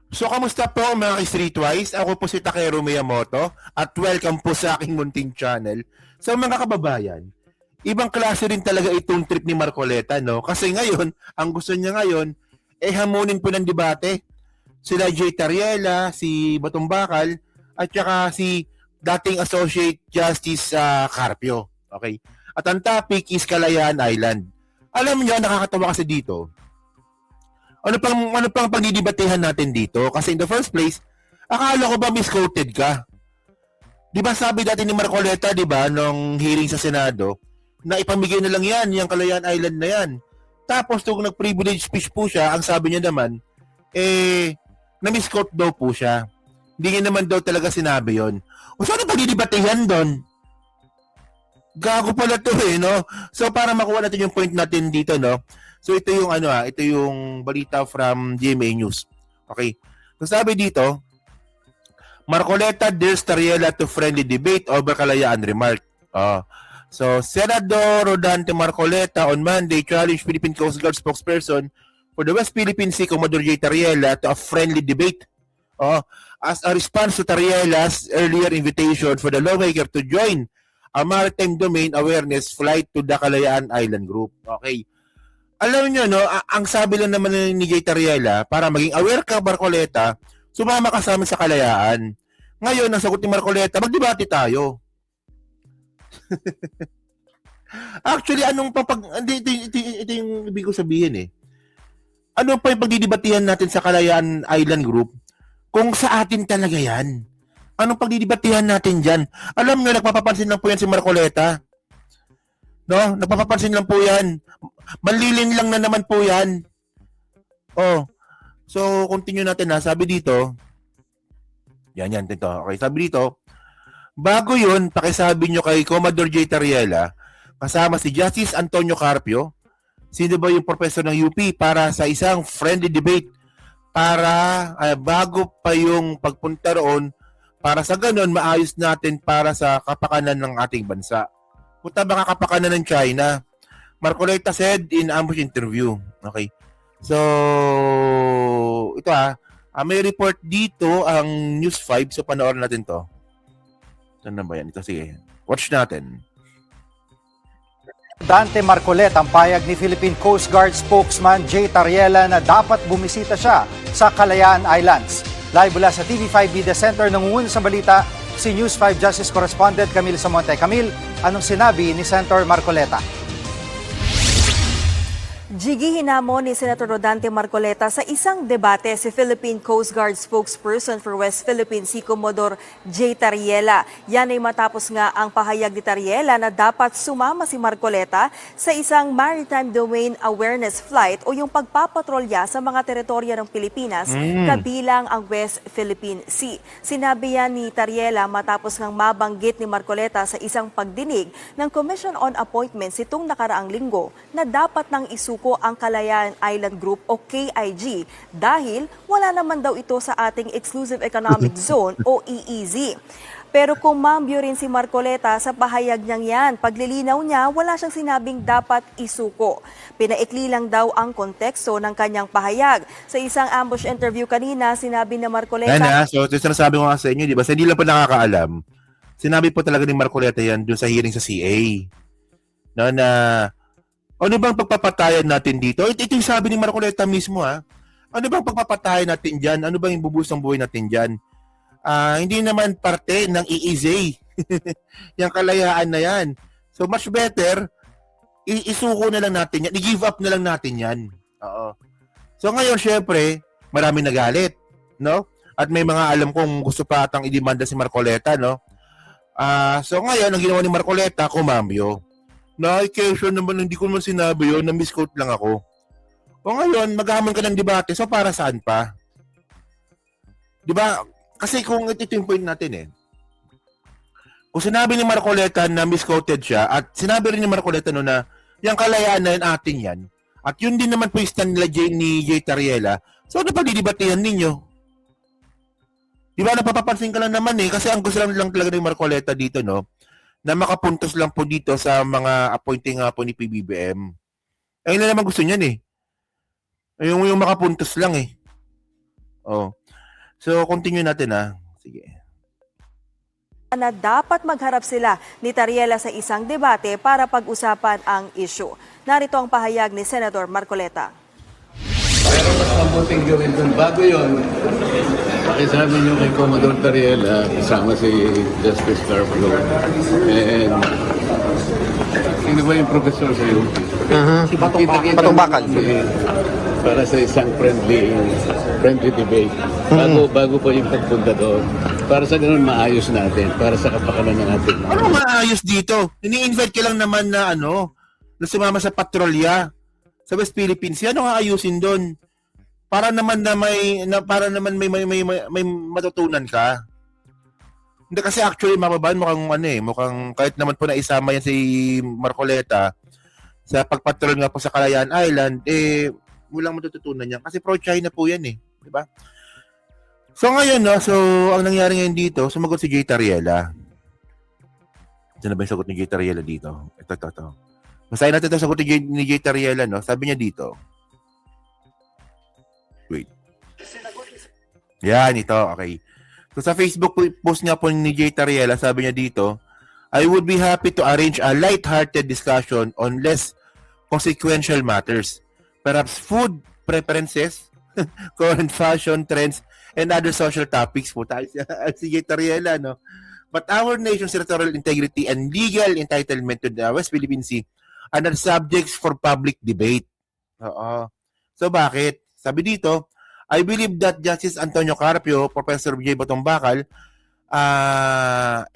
So, kamusta po mga Streetwise? Ako po si Takeru Miyamoto at welcome po sa aking munting channel. So mga kababayan, ibang klase rin talaga itong trip ni Marcoleta, no? Kasi ngayon, ang gusto niya ngayon, hamunin po ng debate. Sila Jay Tariela, si Batong Bakal, at saka si dating Associate Justice Carpio. Okay? At ang topic is Kalayaan Island. Alam niyo, nakakatawa kasi dito, ano pang pagdidebatehan natin dito? Kasi in the first place, akala ko ba misquoted ka? 'Di ba sabi dati ni Marcoleta, 'di ba, nung hearing sa Senado, na ipamigay na lang 'yan, yung Kalayaan Island na 'yan. Tapos nung nag-privilege speech po siya, ang sabi niya naman, na-misquote daw po siya. Hindi niya naman daw talaga sinabi 'yon. O saan ang pagdidebatehan doon? Gago pala to no? So para makuha natin yung point natin dito, no? So ito yung ito yung balita from GMA News. Okay. So sabi dito, Marcoleta dares Tariela to friendly debate over Kalayaan remark. So Senador Rodante Marcoleta on Monday challenged Philippine Coast Guard spokesperson for the West Philippine Sea, Commodore J. Tariela, to a friendly debate. As a response to Tariela's earlier invitation for the lawmaker to join a maritime domain awareness flight to the Kalayaan Island Group. Okay. Alam niyo, no, ang sabi lang naman ni Jay Tariela, para maging aware ka, Marcoleta, sumama ka sa amin sa Kalayaan. Ngayon, ang sagot ni Marcoleta, magdebate tayo. Actually, ito yung ibig ko sabihin Ano pa yung pagdidebatihan natin sa Kalayaan Island Group kung sa atin talaga yan? Anong pagdidebatihan natin dyan? Alam nyo, nagpapapansin lang po yan si Marcoleta. No? Nagpapapansin lang po yan. Manlilin lang na naman po yan. So, continue natin Sabi dito, yan, dito. Okay, sabi dito, bago yun, pakisabi nyo kay Commodore J. Tariela, kasama si Justice Antonio Carpio, sino ba yung professor ng UP, para sa isang friendly debate para bago pa yung pagpunta roon, para sa ganun, maayos natin para sa kapakanan ng ating bansa. Puta baka kapakanan ng China. Marcoleta said in ambush interview. Okay. So, ito may report dito ang News 5. So, panoorin natin to. Saan na ba yan? Ito, sige. Watch natin. Dante Marcoleta ang payag ni Philippine Coast Guard spokesman Jay Tariela na dapat bumisita siya sa Kalayaan Islands. Live mula sa TV5 Media Center, nangungunan sa balita si News 5 Justice Correspondent Camille Samonte. Camille, anong sinabi ni Senator Marcoleta? Jiggy, hinamon ni Senator Rodante Marcoleta sa isang debate si Philippine Coast Guard spokesperson for West Philippine Sea, Commodore J. Tariela. Yan ay matapos nga ang pahayag ni Tariela na dapat sumama si Marcoleta sa isang Maritime Domain Awareness Flight o yung pagpapatrolya sa mga teritoryo ng Pilipinas kabilang ang West Philippine Sea. Sinabi yan ni Tariela matapos ngang mabanggit ni Marcoleta sa isang pagdinig ng Commission on Appointments itong nakaraang linggo na dapat nang isuko ang Kalayaan Island Group o KIG dahil wala naman daw ito sa ating Exclusive Economic Zone o EEZ. Pero kumambyo rin si Marcoleta sa pahayag niyang yan. Paglilinaw niya, wala siyang sinabing dapat isuko. Pinaikli lang daw ang konteksto ng kanyang pahayag. Sa isang ambush interview kanina, sinabi na Marcoleta... So, sinasabi ko nga sa inyo, di ba? Sa hindi lang po nakakaalam, sinabi po talaga ni Marcoleta yan dun sa hearing sa CA. No, na ano bang pagpapatayan natin dito? Ito yung sabi ni Marcoleta mismo Ano bang pagpapatayan natin dyan? Ano bang ibubus ng buhay natin dyan? Hindi naman parte ng EEZ. Yung kalayaan na yan. So much better, isuko na lang natin yan. I-give up na lang natin yan. Oo. So ngayon, syempre, marami nagalit. No? At may mga alam kong gusto pa atang idemanda si Marcoleta. No? So ngayon, ang ginawa ni Marcoleta, kumambyo. Na-occasion naman, hindi ko naman sinabi yun, na-misquote lang ako. O ngayon, maghamon ka ng debate, so para saan pa? Di ba? Kasi kung ito yung point natin Kung sinabi ni Marcoleta na misquoted siya, at sinabi rin ni Marcoleta no na, yung kalayaan na yun, atin yan, at yun din naman po yung stand nila ni Jay Tariela, so ano pagdidebatehan ninyo? Di ba, napapapansin ka lang naman kasi ang gusto lang talaga ni Marcoleta dito, no, na makapuntos lang po dito sa mga appointing nga po ni PBBM. Ayun na naman gusto niyan Yung makapuntos lang Oh. So, continue natin Sige. Na dapat magharap sila ni Tariela sa isang debate para pag-usapan ang issue. Narito ang pahayag ni Senator Marcoleta. Pero mas mabuting gawin dun. Bago yun, pakisabi niyo kay Commodore Tariela, kasama si Justice Carpio. And sino ba yung professor sa UP? Si Batong Bakal. Para sa isang friendly debate. Bago po yung pagpunta doon. Para sa ganun maayos natin. Para sa kapakanan ng ating mga. Ano maayos dito? Ini-invite ka lang naman na na sumama sa patrolya sa West Philippines. Ano nga ayusin doon? Para naman may matutunan ka. Hindi kasi actually mababahan mukhang kahit naman po na isama yan si Marcoleta sa pagpatrol nga po sa Kalayaan Island, walang matututunan yan. Kasi pro-China po yan di ba? So ngayon, ang nangyari ngayon dito, sumagot si Jay Tariela. Saan na ba yung sagot ni Jay Tariela dito? Ito. Basahin natin ito sagot ni Jay Tariela, Sabi niya dito. Wait. Yan, ito. Okay. So sa Facebook post nga po ni Jay Tariela, sabi niya dito, I would be happy to arrange a light-hearted discussion on less consequential matters. Perhaps food preferences, current fashion trends, and other social topics po tayo si Jay Tariela, But our nation's territorial integrity and legal entitlement to the West Philippine Sea are not subjects for public debate. So bakit? Sabi dito, I believe that Justice Antonio Carpio, Professor J. Batong Bakal,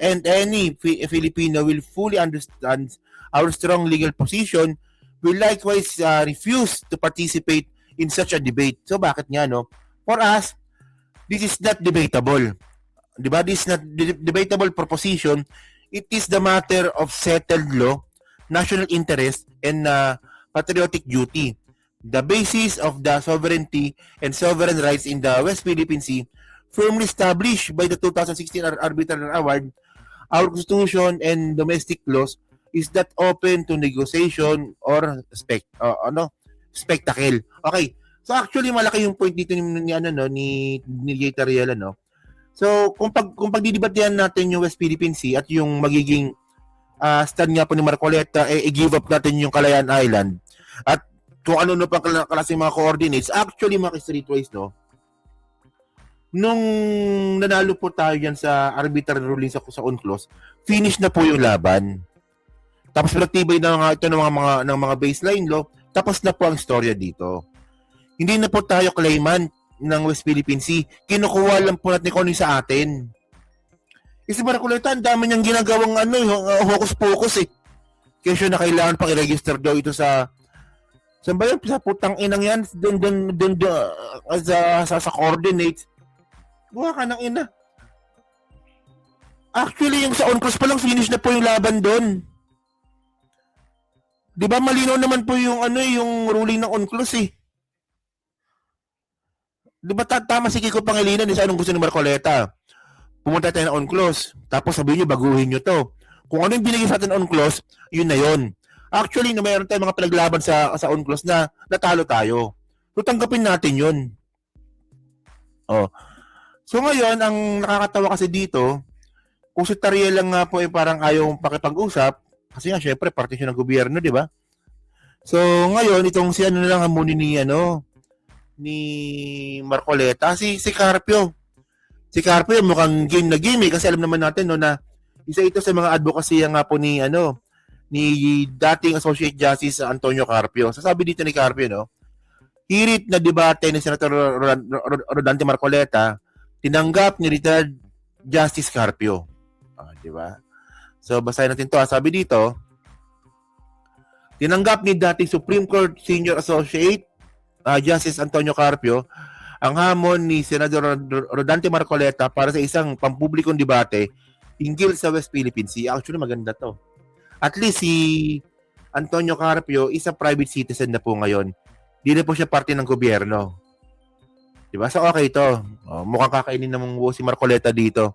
and any Filipino will fully understand our strong legal position, will likewise refuse to participate in such a debate. So bakit nga, For us, this is not debatable. Diba? This is not debatable proposition. It is the matter of settled law, national interest, and patriotic duty. The basis of the sovereignty and sovereign rights in the West Philippine Sea, firmly established by the 2016 Arbitral Award, our Constitution and domestic laws, is that open to negotiation or spectacle. Okay. So actually malaki yung point dito ni Jay Tariela, So kung pagdidebatehan natin yung West Philippine Sea at yung magiging stand nga po ni Marcoleta, i-give up natin yung Kalayaan Island at kung ano pang klaseng mga coordinates, actually mga streetwise, nung nanalo po tayo yan sa arbitral ruling sa UNCLOS, finish na po yung laban. Tapos pinagtibay na ito ng mga baseline law, tapos na po ang storya dito. Hindi na po tayo claimant ng West Philippine Sea. Kinukuha lang po natin kung ano sa atin. Kasi Marcoleta, ang dami niyang ginagawang hocus-pocus Kaya siya na kailangan pang i-register daw ito sa saan ba yun? Sa putang inang yan? Doon sa coordinates. Buha ka ng ina. Actually, yung sa UNCLOS pa lang, finish na po yung laban doon. Di ba malinaw naman po yung yung ruling ng UNCLOS Di ba tama si Kiko Pangilinan sa anong gusto ni Marcoleta? Pumunta tayo ng UNCLOS. Tapos sabihin nyo, baguhin nyo to. Kung ano yung binigay sa atin UNCLOS, yun na yun. Actually, mayroon tayong mga pinaglaban sa UNCLOS na natalo tayo. So, tanggapin natin yun. So, ngayon, ang nakakatawa kasi dito, kung si Tariela lang nga po parang ayaw pakipag-usap, kasi nga, syempre, parte siya ng gobyerno, di ba? So, ngayon, itong si na lang hamunin ni Marcoleta, si Carpio. Si Carpio, mukhang game na game kasi alam naman natin, na isa ito sa mga advocacy nga po ni dating Associate Justice Antonio Carpio. Sasabi dito ni Carpio, hirit na debate ni Senator Rodante Marcoleta, tinanggap ni retired Justice Carpio. Di ba? So, basahin natin to. Sabi dito, tinanggap ni dating Supreme Court Senior Associate Justice Antonio Carpio ang hamon ni Senador Rodante Marcoleta para sa isang pampublikong debate hinggil sa West Philippine Sea. Actually, maganda to. At least si Antonio Carpio is a private citizen na po ngayon. Hindi na po siya parte ng gobyerno. Diba? So okay ito. Mukhang kakainin namang si Marcoleta dito.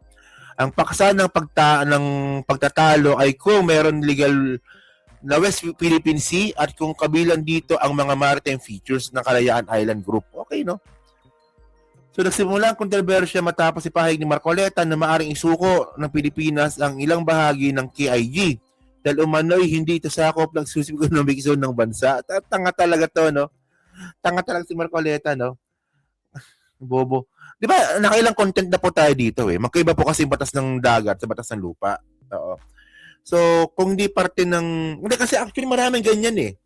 Ang paksa ng pagtatalo ay kung meron legal na West Philippine Sea at kung kabilang dito ang mga maritime features ng Kalayaan Island Group. Okay, no? So nagsimula ang kontrobersya matapos ipahayag ni Marcoleta na maaring isuko ng Pilipinas ang ilang bahagi ng KIG dahil umano'y hindi ito sakop ng exclusive economic zone ng bansa. Tanga talaga to, no? Tanga talaga si Marcoleta, no? Bobo. Di ba, nakailang content na po tayo dito eh. Magkaiba po kasi batas ng dagat sa batas ng lupa. Oo. So, kung di parte ng... Hindi kasi actually maraming ganyan eh.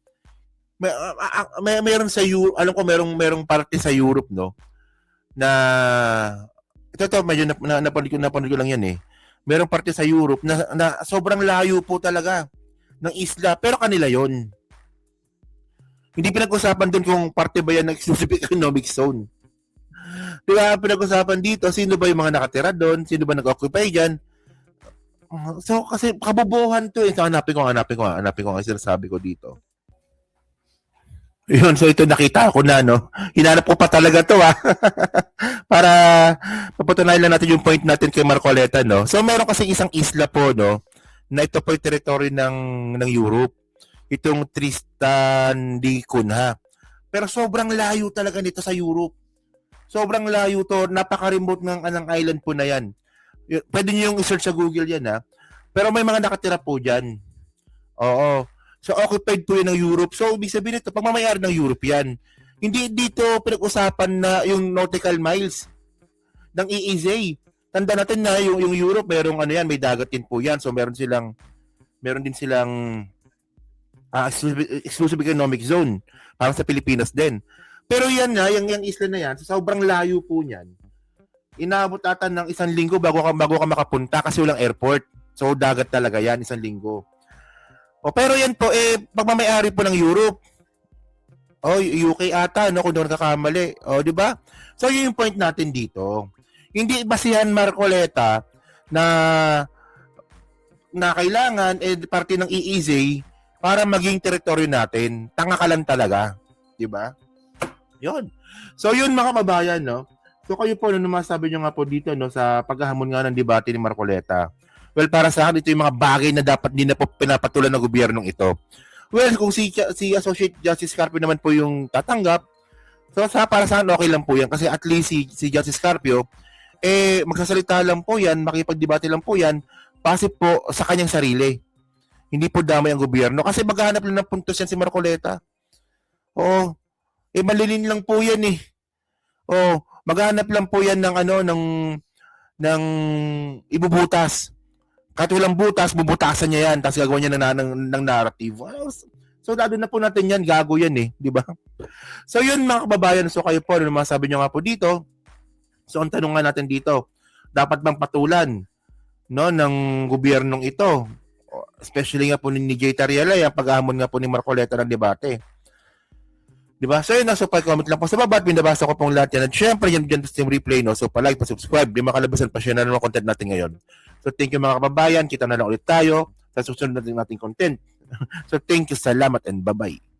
Mayroon sa Europe, alam ko merong parte sa Europe, no? Na ito medyo napanood ko lang yan eh. Merong parte sa Europe na sobrang layo po talaga ng isla pero kanila yon. Hindi pinag-usapan doon kung parte ba yan ng exclusive economic zone. Di ba pinag-usapan dito sino ba yung mga nakatira doon, sino ba nag-occupy diyan. So kasi kabobohan to eh. So, hanapin ko ang sinasabi ko dito. Yun, so ito nakita ko na, no? Hinanap ko pa talaga to, para papatunayan lang natin yung point natin kay Marcoleta, no? So meron kasi isang isla po, no? Na ito po yung territory ng Europe. Itong Tristan da Cunha. Pero sobrang layo talaga nito sa Europe. Sobrang layo to. Napaka-remote ng island po na yan. Pwede nyo yung i-search sa Google yan, ha? Pero may mga nakatira po dyan. Oo. So, occupied po yun ng Europe. So, ibig sabihin ito, pagmamayari ng Europe yan. Hindi dito pinag-usapan na yung nautical miles ng EEZ. Tanda natin na yung Europe, merong may dagat din po yan. So, meron din silang exclusive economic zone. Parang sa Pilipinas din. Pero yan na, yung isla na yan, so sobrang layo po niyan. Inaabot ata ng 1 linggo bago ka makapunta kasi walang airport. So, dagat talaga yan, 1 linggo. Pero yan po, pagmamayari po ng Europe. UK ata, no, kung doon nakakamali. Di ba? So, yun yung point natin dito. Hindi basihan Marcoleta na kailangan parte ng EEZ para maging teritoryo natin. Tanga ka lang talaga. Di ba? Yun. So, yun mga kabayan, no? So, kayo po, ano masabi nyo nga po dito, no, sa paghahamon nga ng debate ni Marcoleta? Well, para sa akin, ito yung mga bagay na dapat din na po pinapatulan ng gobyernong ito. Well, kung si Associate Justice Carpio naman po yung tatanggap, so para sa akin, okay lang po yan. Kasi at least si Justice Carpio, magsasalita lang po yan, makipagdebate lang po yan, base po sa kanyang sarili. Hindi po damay ang gobyerno. Kasi maghahanap lang ng puntos yan si Marcoleta. Oo. Malilin lang po yan eh. Oo. Maghahanap lang po yan ng ibubutas. Kahit walang butas, bubutasan niya yan, tapos gagawa niya ng narrative. So, dado na po natin yan, gago yan eh, di ba? So, yun mga kababayan, so kayo po, ano masabi nyo nga po dito? So, ang tanong nga natin dito, dapat bang patulan, no, ng gobyernong ito? Especially nga po ni Jay Tariela, yung pag-ahamon nga po ni Marcoleta ng debate. Di ba? So, yun na, so comment lang po sa baba at binabasa ko pong lahat yan. At syempre, yan dyan sa replay, no? So, pa-like, pa-subscribe, di makalabasan pa siya na ng content natin ngayon. So, thank you mga kababayan. Kita na lang ulit tayo sa susunod nating content. So, thank you. Salamat and bye-bye.